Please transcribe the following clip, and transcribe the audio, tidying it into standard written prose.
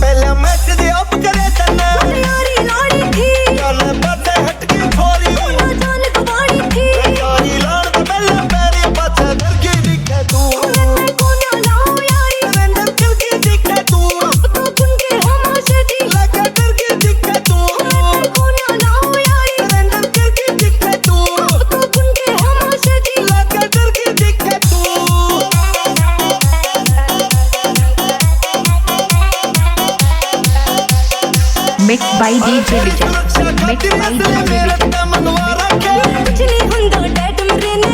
पहले मैच दे अब करे तन्ने यारी लाड़ी थी जाने बातें हट के छोरी ना जान गवाड़ी थी यारी लाड़ तो पहले पैरी पाछे डर के दिखे तू मैं कोना लाऊं यारी अंदर चल के दिखे तू अब तो कुंडे हम आशदी लगा डर के दिखे तू मैं कोना लाऊं यारी अंदर चल के दिखे तू अब तो कुंडे हम आशदी लगा डर के दिखे तू Mixed by DJ Vijay. Mixed by DJ Vijay. मनवा रखे कुछ नहीं हुंदा डैड मेरे ने